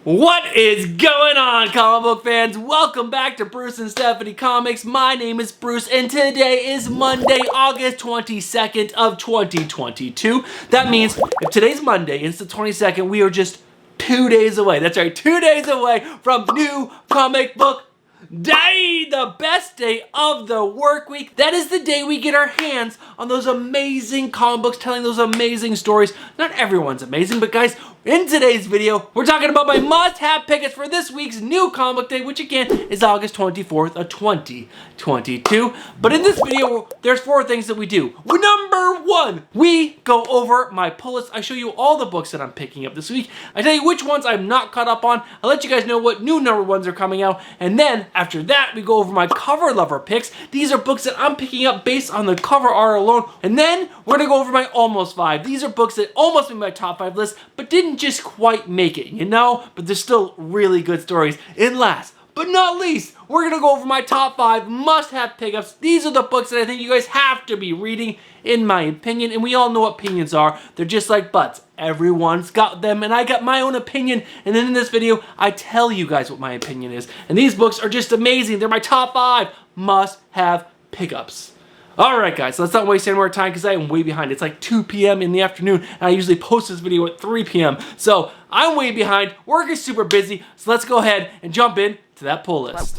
What is going on, comic book fans? Welcome back to Bruce and Stephanie Comics. My name is Bruce, and today is Monday, August 22nd of 2022. That means if today's Monday, it's the 22nd, we are just 2 days away. That's right, 2 days away from New Comic Book Day, the best day of the work week. That is the day we get our hands on those amazing comic books telling those amazing stories. Not everyone's amazing, but guys, in today's video, we're talking about my must-have picks for this week's New Comic Book Day, which again is August 24th of 2022. But in this video, there's 4 things that we do. Number 1, we go over my pull list. I show you all the books that I'm picking up this week. I tell you which ones I'm not caught up on. I let you guys know what new number 1s are coming out. And then after that, we go over my cover lover picks. These are books that I'm picking up based on the cover art alone. And then we're gonna go over my almost 5. These are books that almost made my top 5 list, but didn't just quite make it, you know? But they're still really good stories. And last but not least, we're gonna go over my top 5 must-have pickups. These are the books that I think you guys have to be reading, in my opinion. And we all know what opinions are. They're just like butts. Everyone's got them, and I got my own opinion. And then in this video, I tell you guys what my opinion is. And these books are just amazing. They're my top 5 must-have pickups. Alright guys, so let's not waste any more time because I am way behind. It's like 2 p.m. in the afternoon, and I usually post this video at 3 p.m. So I'm way behind, work is super busy, so let's go ahead and jump in to that pull list.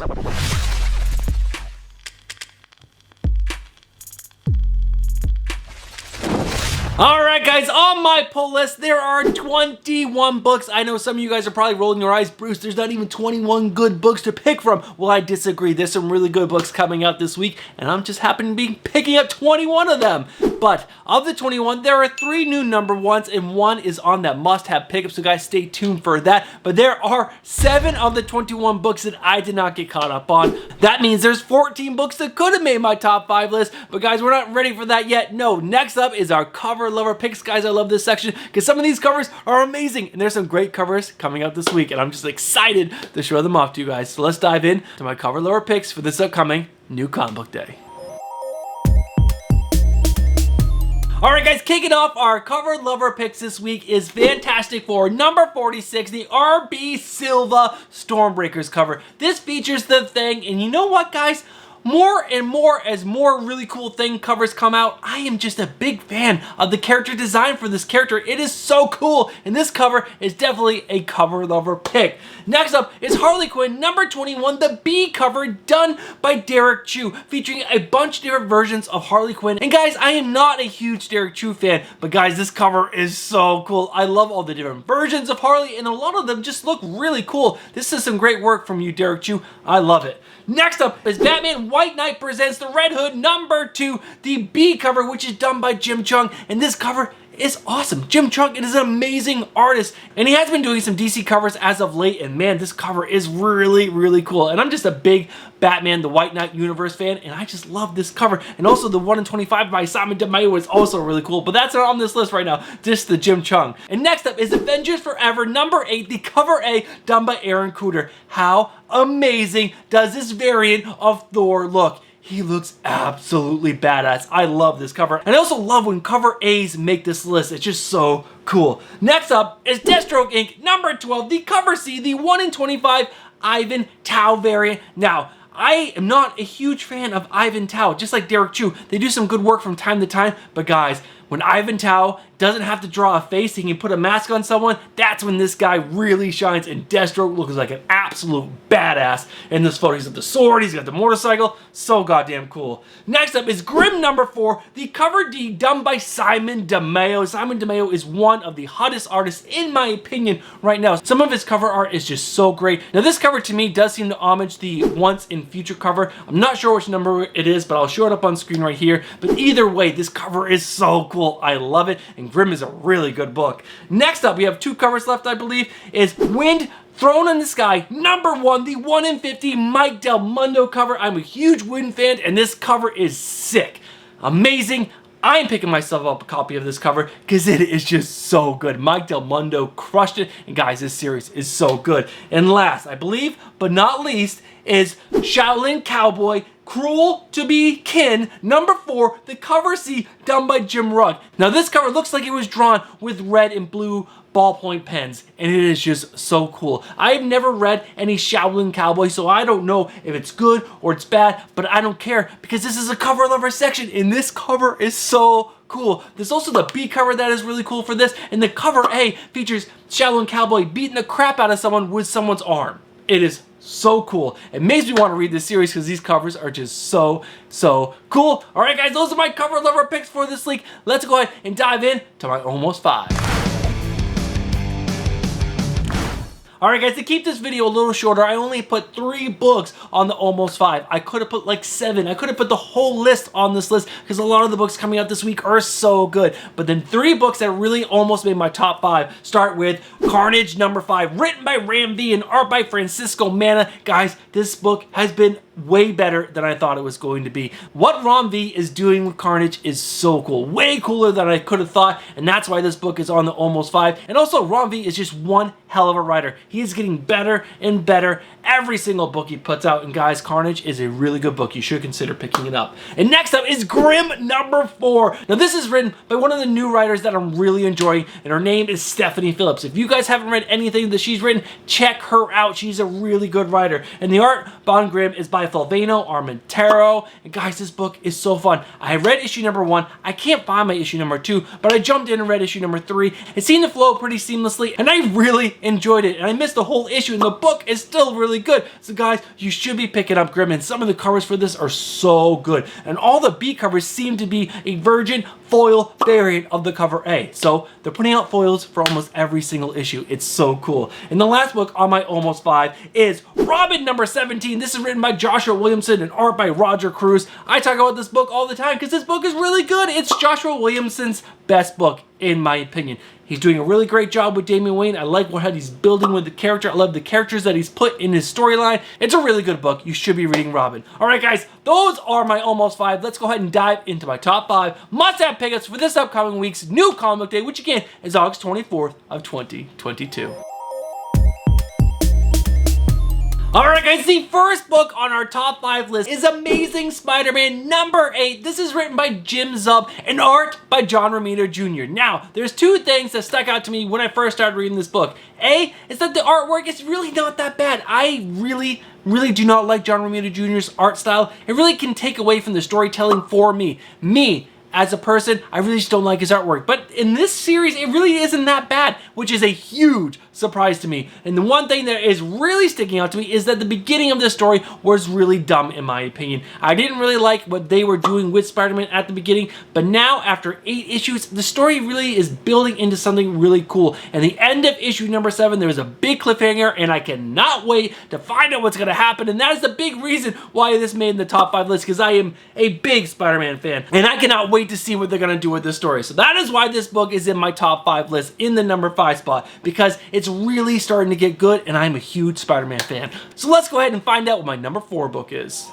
Alright guys, on my pull list, there are 21 books. I know some of you guys are probably rolling your eyes. Bruce, there's not even 21 good books to pick from. Well, I disagree. There's some really good books coming out this week, and I'm just happen to be picking up 21 of them. But of the 21, there are 3 new number 1s, and 1 is on that must-have pickup, so guys, stay tuned for that. But there are 7 of the 21 books that I did not get caught up on. That means there's 14 books that could have made my top 5 list, but guys, we're not ready for that yet. No, next up is our cover lover picks. Guys, I love this section because some of these covers are amazing, and there's some great covers coming out this week, and I'm just excited to show them off to you guys. So let's dive in to my cover lover picks for this upcoming New Comic Book Day. Alright guys, kicking off our cover lover picks this week is Fantastic Four number 46, the R.B. Silva Stormbreakers cover. This features the Thing, and you know what guys? More and more as more really cool Thing covers come out, I am just a big fan of the character design for this character. It is so cool, and this cover is definitely a cover lover pick. Next up is Harley Quinn number 21, the B cover done by Derek Chu, featuring a bunch of different versions of Harley Quinn. And guys, I am not a huge Derek Chu fan, but guys, this cover is so cool. I love all the different versions of Harley, and a lot of them just look really cool. This is some great work from you, Derek Chu. I love it. Next up is Batman White Knight presents the Red Hood number 2, the B cover, which is done by Jim Chung, and this cover is awesome. Jim Chung is an amazing artist, and he has been doing some DC covers as of late, and man, this cover is really, really cool. And I'm just a big Batman the White Knight universe fan, and I just love this cover. And also the 1 in 25 by Simon DeMaio is also really cool, but that's not on this list right now, just the Jim Chung. And next up is Avengers Forever number 8, the cover A done by Aaron Kuder. How amazing does this variant of Thor look? He looks absolutely badass. I love this cover. And I also love when cover A's make this list. It's just so cool. Next up is Deathstroke Inc. number 12, the cover C, the 1 in 25 Ivan Tao variant. Now, I am not a huge fan of Ivan Tao, just like Derek Chu. They do some good work from time to time, but guys, when Ivan Tao doesn't have to draw a face, he can put a mask on someone, that's when this guy really shines, and Deathstroke looks like an absolute badass in this photo. He's got the sword, he's got the motorcycle, so goddamn cool. Next up is Grimm number 4, the cover D done by Simon DeMaio. Simon DeMaio is one of the hottest artists in my opinion right now. Some of his cover art is just so great. Now this cover to me does seem to homage the Once in Future cover. I'm not sure which number it is, but I'll show it up on screen right here. But either way, this cover is so cool. I love it, and Grimm is a really good book. Next up, we have 2 covers left, I believe, is Wind Thrown in the Sky number 1, the 1 in 50 Mike Del Mundo cover. I'm a huge Wind fan, and this cover is sick. Amazing. I'm picking myself up a copy of this cover because it is just so good. Mike Del Mundo crushed it, and guys, this series is so good. And last, I believe, but not least, is Shaolin Cowboy Cruel to Be Kin number 4, the cover C done by Jim Rugg. Now this cover looks like it was drawn with red and blue ballpoint pens, and it is just so cool. I've never read any Shaolin Cowboy, so I don't know if it's good or it's bad, but I don't care because this is a cover lover section, and this cover is so cool. There's also the B cover that is really cool for this, and the cover A features Shaolin Cowboy beating the crap out of someone with someone's arm. It is so cool. It makes me want to read this series because these covers are just so cool. All right, guys, those are my cover lover picks for this week. Let's go ahead and dive in to my almost 5. Alright guys, to keep this video a little shorter, I only put 3 books on the almost 5. I could have put like 7. I could have put the whole list on this list because a lot of the books coming out this week are so good. But then 3 books that really almost made my top 5 start with Carnage number 5, written by Ram V and art by Francisco Mana. Guys, this book has been way better than I thought it was going to be. What Ram V is doing with Carnage is so cool. Way cooler than I could have thought, and that's why this book is on the almost 5. And also, Ram V is just one hell of a writer. He is getting better and better every single book he puts out, and guys, Carnage is a really good book. You should consider picking it up. And next up is Grimm number 4. Now, this is written by one of the new writers that I'm really enjoying, and her name is Stephanie Phillips. If you guys haven't read anything that she's written, check her out. She's a really good writer. And the art by Grimm is by Falvano Armentaro. And guys, this book is so fun. I read issue number 1. I can't find my issue number 2, but I jumped in and read issue number 3. It seemed to flow pretty seamlessly, and I really enjoyed it. And I missed the whole issue, and the book is still really good. So guys, you should be picking up Grimm, and some of the covers for this are so good. And all the B covers seem to be a virgin foil variant of the cover A. So they're putting out foils for almost every single issue. It's so cool. And the last book on my almost 5 is Robin number 17. This is written by Joshua Williamson and art by Roger Cruz. I talk about this book all the time because this book is really good. It's Joshua Williamson's best book, in my opinion. He's doing a really great job with Damian Wayne. I like what he's building with the character. I love the characters that he's put in his storyline. It's a really good book. You should be reading Robin. All right, guys, those are my almost 5. Let's go ahead and dive into my top 5 must-have pickups for this upcoming week's new comic day, which again is August 24th of 2022. Alright guys, the first book on our top 5 list is Amazing Spider-Man number 8. This is written by Jim Zub and art by John Romita Jr. Now, there's 2 things that stuck out to me when I first started reading this book. A, is that the artwork is really not that bad. I really do not like John Romita Jr.'s art style. It really can take away from the storytelling for me. As a person, I really just don't like his artwork. But in this series, it really isn't that bad, which is a huge surprise to me. And the one thing that is really sticking out to me is that the beginning of this story was really dumb, in my opinion. I didn't really like what they were doing with Spider-Man at the beginning, but now, after 8 issues, the story really is building into something really cool. And the end of issue number 7, there was a big cliffhanger, and I cannot wait to find out what's going to happen. And that is the big reason why this made the top 5 list, because I am a big Spider-Man fan, and I cannot wait to see what they're going to do with this story. So that is why this book is in my top 5 list in the number 5 spot, because it's really starting to get good, and I'm a huge Spider-Man fan. So let's go ahead and find out what my number 4 book is.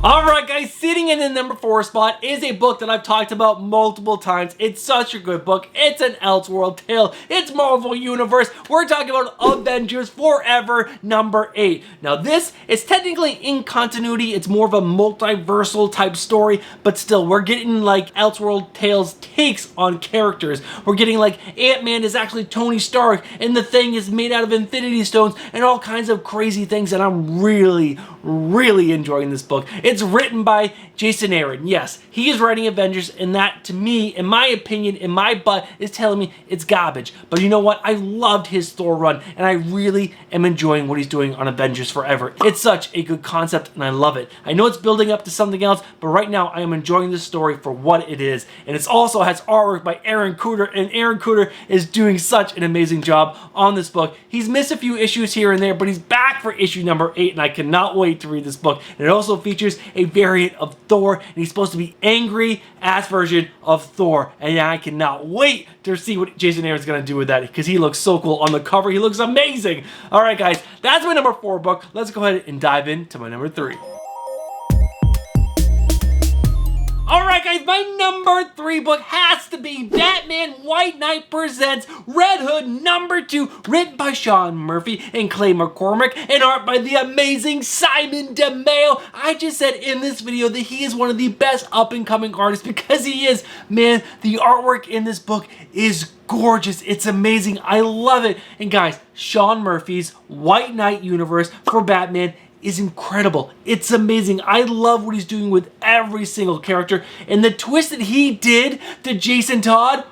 Alright guys, sitting in the number 4 spot is a book that I've talked about multiple times. It's such a good book. It's an Elseworld tale. It's Marvel Universe. We're talking about Avengers Forever number 8. Now this is technically in continuity. It's more of a multiversal type story, but still we're getting like Elseworld tales takes on characters. We're getting like Ant-Man is actually Tony Stark, and the Thing is made out of Infinity Stones, and all kinds of crazy things, and I'm really enjoying this book. It's written by Jason Aaron. Yes, he is writing Avengers, and that, to me, in my opinion, in my butt, is telling me it's garbage. But you know what? I loved his Thor run, and I really am enjoying what he's doing on Avengers Forever. It's such a good concept, and I love it. I know it's building up to something else, but right now, I am enjoying this story for what it is. And it also has artwork by Aaron Kuder, and Aaron Kuder is doing such an amazing job on this book. He's missed a few issues here and there, but he's back for issue number 8, and I cannot wait to read this book. And it also features a variant of Thor, and he's supposed to be angry ass version of Thor, and I cannot wait to see what Jason Aaron's gonna do with that, because he looks so cool on the cover. He looks amazing. All right guys, that's my number 4 book. Let's go ahead and dive into my number 3. Alright Alright guys, my number 3 book has to be Batman White Knight Presents Red Hood #2, written by Sean Murphy and Clay McCormick, and art by the amazing Simon DeMeo. I just said in this video that he is one of the best up-and-coming artists because he is. Man, the artwork in this book is gorgeous. It's amazing. I love it. And guys, Sean Murphy's White Knight universe for Batman is incredible. It's amazing. I love what he's doing with every single character, and the twist that he did to Jason Todd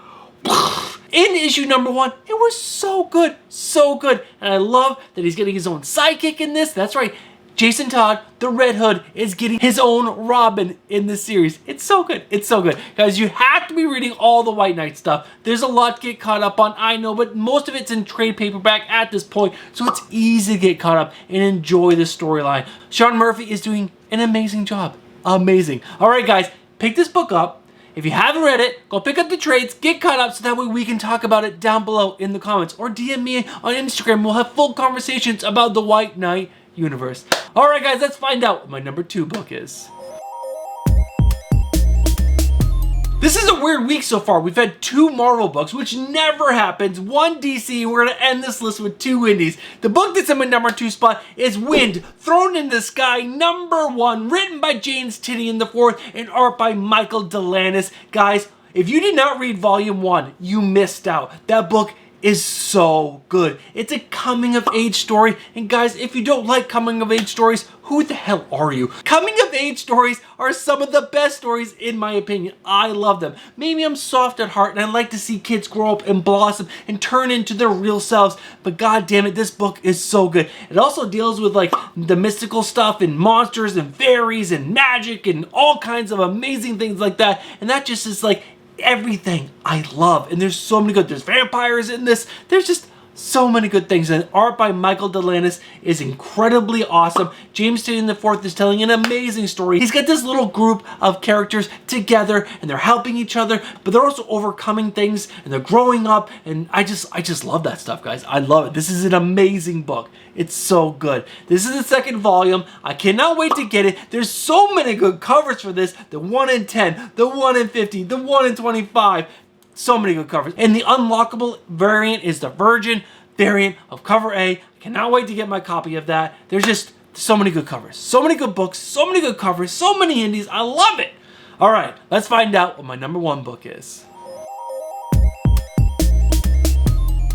in issue #1, it was so good, so good. And I love that he's getting his own sidekick in this. That's right, Jason Todd, the Red Hood, is getting his own Robin in this series. It's so good. It's so good. Guys, you have to be reading all the White Knight stuff. There's a lot to get caught up on, I know, but most of it's in trade paperback at this point, so it's easy to get caught up and enjoy the storyline. Sean Murphy is doing an amazing job. Amazing. All right, guys, pick this book up. If you haven't read it, go pick up the trades, get caught up, so that way we can talk about it down below in the comments, or DM me on Instagram. We'll have full conversations about the White Knight universe. Alright guys, let's find out what my number 2 book is. This is a weird week so far. We've had 2 Marvel books, which never happens, 1 DC. We're going to end this list with 2 indies. The book that's in my number 2 spot is Wind, Thrown in the Sky, #1, written by James Tynion IV and art by Michael Delanis. Guys, if you did not read Volume 1, you missed out. That book is so good. It's a coming-of-age story, and guys, if you don't like coming-of-age stories, who the hell are you? Coming-of-age stories are some of the best stories in my opinion. I love them. Maybe I'm soft at heart and I like to see kids grow up and blossom and turn into their real selves, but god damn it, this book is so good. It also deals with like the mystical stuff and monsters and fairies and magic and all kinds of amazing things like that, and that just is like everything I love. And there's so many good, there's vampires in this, there's just so many good things, and art by Michael Delanis is incredibly awesome. James Tynion IV is telling an amazing story. He's got this little group of characters together, and they're helping each other, but they're also overcoming things, and they're growing up, and I just love that stuff, guys. I love it. This is an amazing book. It's so good. This is the 2nd volume. I cannot wait to get it. There's so many good covers for this. The 1 in 10, the 1 in 50, the 1 in 25. So many good covers. And the unlockable variant is the Virgin variant of cover A. I cannot wait to get my copy of that. There's just so many good covers, so many good books, so many good covers, so many indies. I love it. All right, let's find out what my number 1 book is.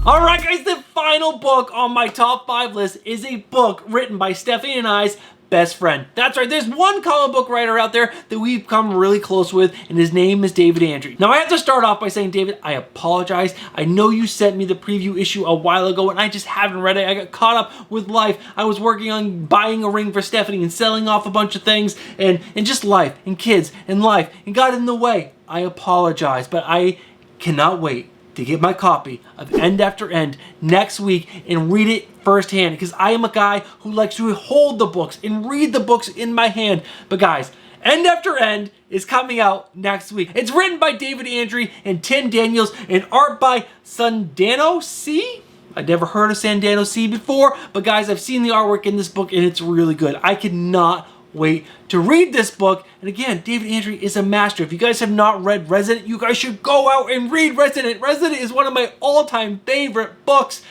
All right, guys, the final book on my top 5 list is a book written by Stephanie and I's best friend. That's right, there's one comic book writer out there that we've come really close with, and his name is David Andrew. Now I have to start off by saying, David, I apologize. I know you sent me the preview issue a while ago and I just haven't read it. I got caught up with life. I was working on buying a ring for Stephanie and selling off a bunch of things, and just life and kids and life, and got in the way. I apologize, but I cannot wait to get my copy of End After End next week and read it firsthand, because I am a guy who likes to hold the books and read the books in my hand. But guys, End After End is coming out next week. It's written by David Andrew and Tim Daniels and art by Sandano C? I'd never heard of Sandano C before, but guys, I've seen the artwork in this book and it's really good. I cannot wait to read this book. And again, David Andrew is a master. If you guys have not read Resident, you guys should go out and read Resident. Resident is one of my all-time favorite books,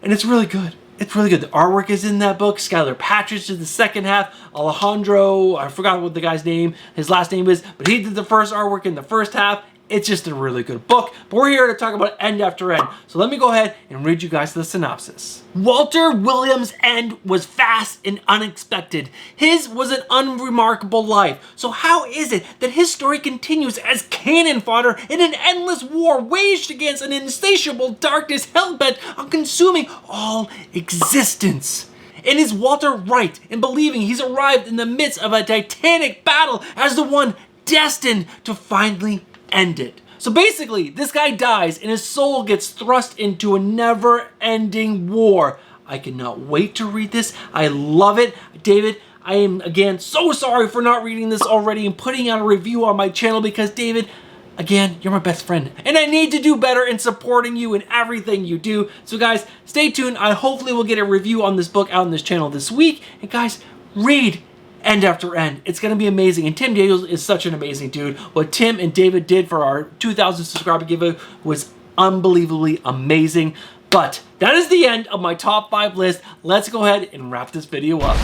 and it's really good. It's really good. The artwork is in that book. Skylar Patridge did the 2nd half. Alejandro, I forgot what the guy's name, his last name is, but he did the first artwork in the 1st half. It's just a really good book, but we're here to talk about End After End. So let me go ahead and read you guys the synopsis. Walter Williams' end was fast and unexpected. His was an unremarkable life. So how is it that his story continues as cannon fodder in an endless war waged against an insatiable darkness hell-bent on consuming all existence? And is Walter right in believing he's arrived in the midst of a titanic battle as the one destined to finally end it? So basically, this guy dies and his soul gets thrust into a never-ending war. I cannot wait to read this. I love it. David, I am, again, so sorry for not reading this already and putting out a review on my channel, because, David, again, you're my best friend, and I need to do better in supporting you in everything you do. So, guys, stay tuned. I hopefully will get a review on this book out on this channel this week. And, guys, read end after end. It's going to be amazing. And Tim Daniels is such an amazing dude. What Tim and David did for our 2,000 subscriber giveaway was unbelievably amazing. But that is the end of my top 5 list. Let's go ahead and wrap this video up.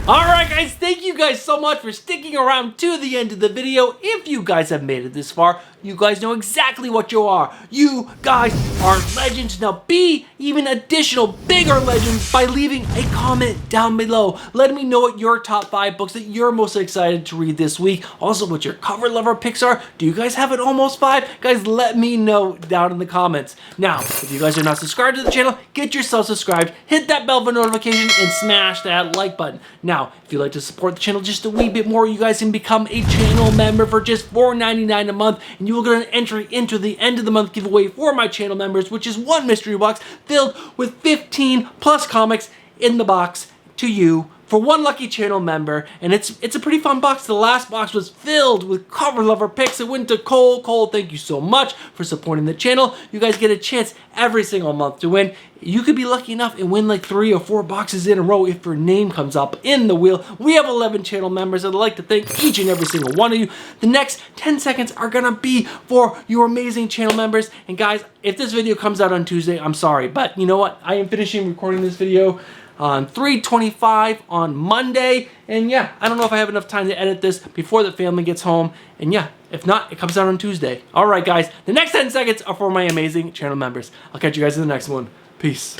Alright guys, thank you guys so much for sticking around to the end of the video. If you guys have made it this far, you guys know exactly what you are. You guys are legends. Now be even additional bigger legends by leaving a comment down below. Let me know what your top 5 books that you're most excited to read this week. Also what your cover lover picks are. Do you guys have an almost 5? Guys, let me know down in the comments. Now, if you guys are not subscribed to the channel, get yourself subscribed, hit that bell for notification, and smash that like button. Now, if you'd like to support the channel just a wee bit more, you guys can become a channel member for just $4.99 a month, and you will get an entry into the end of the month giveaway for my channel members, which is one mystery box filled with 15 plus comics in the box to you for one lucky channel member. And it's a pretty fun box. The last box was filled with cover lover picks. It went to Cole. Cole, thank you so much for supporting the channel. You guys get a chance every single month to win. You could be lucky enough and win like 3 or 4 boxes in a row if your name comes up in the wheel. We have 11 channel members. I'd like to thank each and every single one of you. The next 10 seconds are gonna be for your amazing channel members. And guys, if this video comes out on Tuesday, I'm sorry, but you know what? I am finishing recording this video on 3/25 on Monday, and yeah, I don't know if I have enough time to edit this before the family gets home, and yeah, if not, it comes out on Tuesday. Alright guys, the next 10 seconds are for my amazing channel members. I'll catch you guys in the next one. Peace.